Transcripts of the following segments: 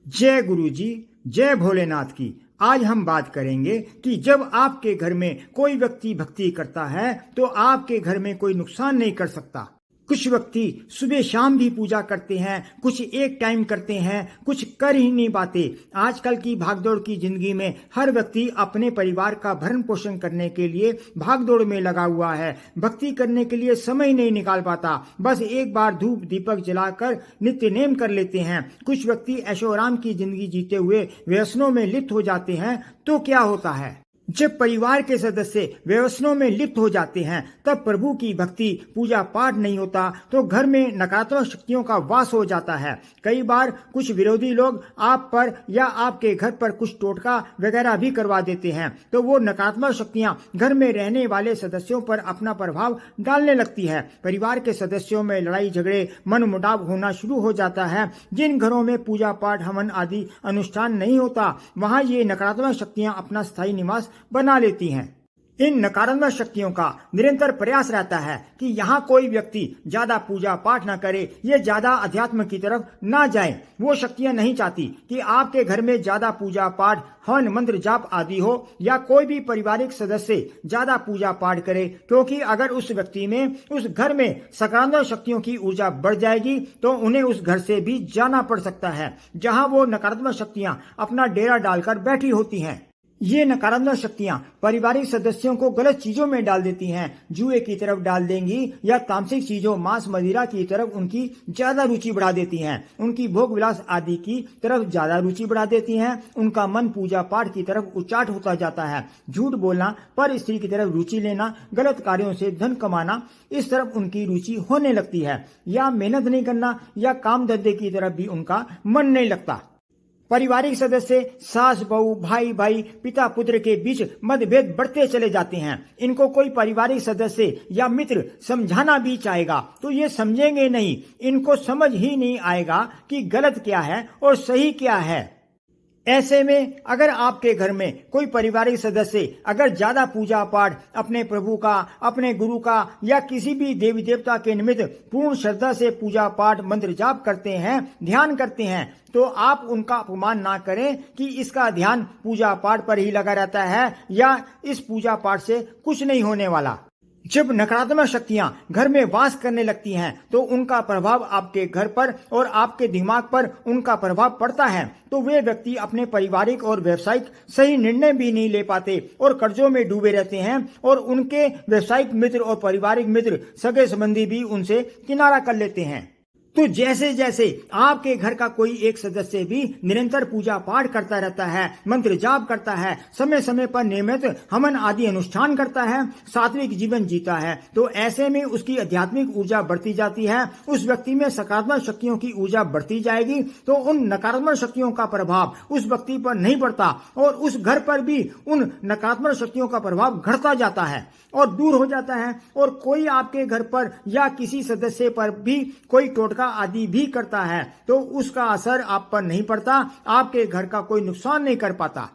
जय गुरु जी, जय भोलेनाथ की। आज हम बात करेंगे कि जब आपके घर में कोई व्यक्ति भक्ति करता है तो आपके घर में कोई नुकसान नहीं कर सकता। कुछ व्यक्ति सुबह शाम भी पूजा करते हैं, कुछ एक टाइम करते हैं, कुछ कर ही नहीं पाते। आजकल की भागदौड़ की जिंदगी में हर व्यक्ति अपने परिवार का भरण पोषण करने के लिए भागदौड़ में लगा हुआ है। भक्ति करने के लिए समय नहीं निकाल पाता। बस एक बार धूप दीपक जलाकर नित्य नेम कर लेते हैं। कुछ व्यक्ति ऐशो आराम की जिंदगी जीते हुए व्यसनों में लिप्त हो जाते हैं। तो क्या होता है, जब परिवार के सदस्य व्यसनों में लिप्त हो जाते हैं तब प्रभु की भक्ति पूजा पाठ नहीं होता, तो घर में नकारात्मक शक्तियों का वास हो जाता है। कई बार कुछ विरोधी लोग आप पर या आपके घर पर कुछ टोटका वगैरह भी करवा देते हैं, तो वो नकारात्मक शक्तियां घर में रहने वाले सदस्यों पर अपना प्रभाव डालने लगती है। परिवार के सदस्यों में लड़ाई झगड़े मनमुटाव होना शुरू हो जाता है। जिन घरों में पूजा पाठ हवन आदि अनुष्ठान नहीं होता, वहां ये नकारात्मक शक्तियां अपना स्थायी निवास बना लेती हैं। इन नकारात्मक शक्तियों का निरंतर प्रयास रहता है कि यहाँ कोई व्यक्ति ज्यादा पूजा पाठ न करे, ये ज्यादा अध्यात्म की तरफ ना जाए। वो शक्तियां नहीं चाहती कि आपके घर में ज्यादा पूजा पाठ हवन मंत्र जाप आदि हो या कोई भी पारिवारिक सदस्य ज्यादा पूजा पाठ करे, क्योंकि अगर उस व्यक्ति में उस घर में सकारात्मक शक्तियों की ऊर्जा बढ़ जाएगी तो उन्हें उस घर से भी जाना पड़ सकता है जहाँ वो नकारात्मक शक्तियां अपना डेरा डालकर बैठी होती हैं। ये नकारात्मक शक्तियां पारिवारिक सदस्यों को गलत चीजों में डाल देती हैं। जुए की तरफ डाल देंगी या तामसिक चीजों मांस मदिरा की तरफ उनकी ज्यादा रुचि बढ़ा देती हैं। उनकी भोग विलास आदि की तरफ ज्यादा रुचि बढ़ा देती हैं। उनका मन पूजा पाठ की तरफ उच्चाट होता जाता है। झूठ बोलना, पर स्त्री की तरफ रुचि लेना, गलत कार्यों से धन कमाना, इस तरफ उनकी रुचि होने लगती है। या मेहनत नहीं करना या काम धंधे की तरफ भी उनका मन नहीं लगता। पारिवारिक सदस्य सास बहू भाई भाई पिता पुत्र के बीच मतभेद बढ़ते चले जाते हैं। इनको कोई पारिवारिक सदस्य या मित्र समझाना भी चाहेगा तो ये समझेंगे नहीं। इनको समझ ही नहीं आएगा कि गलत क्या है और सही क्या है। ऐसे में अगर आपके घर में कोई पारिवारिक सदस्य अगर ज्यादा पूजा पाठ अपने प्रभु का, अपने गुरु का या किसी भी देवी देवता के निमित्त पूर्ण श्रद्धा से पूजा पाठ मंत्र जाप करते हैं, ध्यान करते हैं, तो आप उनका अपमान ना करें कि इसका ध्यान पूजा पाठ पर ही लगा रहता है या इस पूजा पाठ से कुछ नहीं होने वाला। जब नकारात्मक शक्तियां घर में वास करने लगती हैं तो उनका प्रभाव आपके घर पर और आपके दिमाग पर उनका प्रभाव पड़ता है, तो वे व्यक्ति अपने पारिवारिक और व्यवसायिक सही निर्णय भी नहीं ले पाते और कर्जों में डूबे रहते हैं और उनके व्यवसायिक मित्र और पारिवारिक मित्र सगे संबंधी भी उनसे किनारा कर लेते हैं। तो जैसे जैसे आपके घर का कोई एक सदस्य भी निरंतर पूजा पाठ करता रहता है, मंत्र जाप करता है, समय समय पर नियमित हवन आदि अनुष्ठान करता है, सात्विक जीवन जीता है, तो ऐसे में उसकी आध्यात्मिक ऊर्जा बढ़ती जाती है। उस व्यक्ति में सकारात्मक शक्तियों की ऊर्जा बढ़ती जाएगी, तो उन नकारात्मक शक्तियों का प्रभाव उस व्यक्ति पर नहीं पड़ता और उस घर पर भी उन नकारात्मक शक्तियों का प्रभाव घटता जाता है और दूर हो जाता है। और कोई आपके घर पर या किसी सदस्य पर भी कोई टोटका आदि भी करता है तो उसका असर आप पर नहीं पड़ता, आपके घर का कोई नुकसान नहीं कर पाता।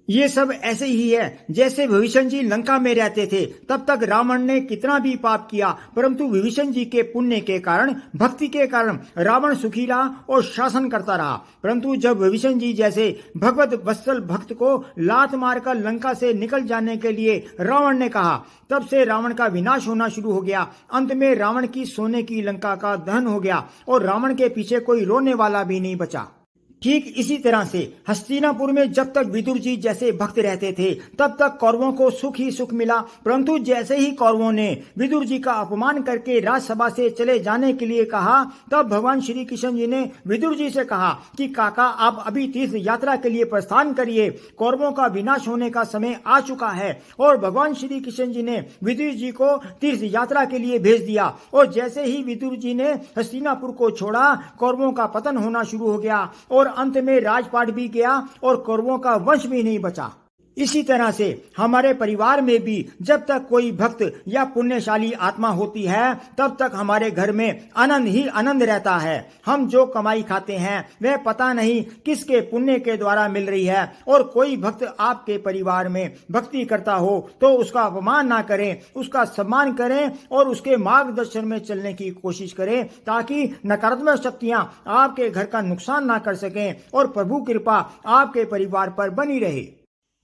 ये सब ऐसे ही है जैसे विभीषण जी लंका में रहते थे, तब तक रावण ने कितना भी पाप किया, परंतु विभीषण जी के पुण्य के कारण, भक्ति के कारण रावण सुखी रहा और शासन करता रहा। परंतु जब विभीषण जी जैसे भगवत वत्सल भक्त को लात मारकर लंका से निकल जाने के लिए रावण ने कहा, तब से रावण का विनाश होना शुरू हो गया। अंत में रावण की सोने की लंका का दहन हो गया और रावण के पीछे कोई रोने वाला भी नहीं बचा। ठीक इसी तरह से हस्तिनापुर में जब तक विदुर जी जैसे भक्त रहते थे तब तक कौरवों को सुख ही सुख मिला, परंतु जैसे ही कौरवों ने विदुर जी का अपमान करके राजसभा से चले जाने के लिए कहा, तब भगवान श्री कृष्ण जी ने विदुर जी से कहा कि काका आप अभी तीर्थ यात्रा के लिए प्रस्थान करिए, कौरवों का विनाश होने का समय आ चुका है। और भगवान श्री कृष्ण जी ने विदुर जी को तीर्थ यात्रा के लिए भेज दिया और जैसे ही विदुर जी ने हस्तिनापुर को छोड़ा, कौरवों का पतन होना शुरू हो गया और अंत में राजपाट भी गया और कौरवों का वंश भी नहीं बचा। इसी तरह से हमारे परिवार में भी जब तक कोई भक्त या पुण्यशाली आत्मा होती है तब तक हमारे घर में आनंद ही आनंद रहता है। हम जो कमाई खाते हैं वह पता नहीं किसके पुण्य के द्वारा मिल रही है, और कोई भक्त आपके परिवार में भक्ति करता हो तो उसका अपमान ना करें, उसका सम्मान करें और उसके मार्गदर्शन में चलने की कोशिश करें ताकि नकारात्मक शक्तियां आपके घर का नुकसान ना कर सकें और प्रभु कृपा आपके परिवार पर बनी रहे।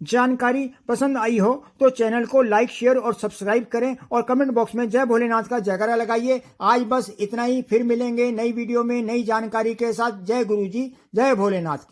जानकारी पसंद आई हो तो चैनल को लाइक, शेयर और सब्सक्राइब करें और कमेंट बॉक्स में जय भोलेनाथ का जयकारा लगाइए। आज बस इतना ही, फिर मिलेंगे नई वीडियो में नई जानकारी के साथ। जय गुरु जी, जय भोलेनाथ की।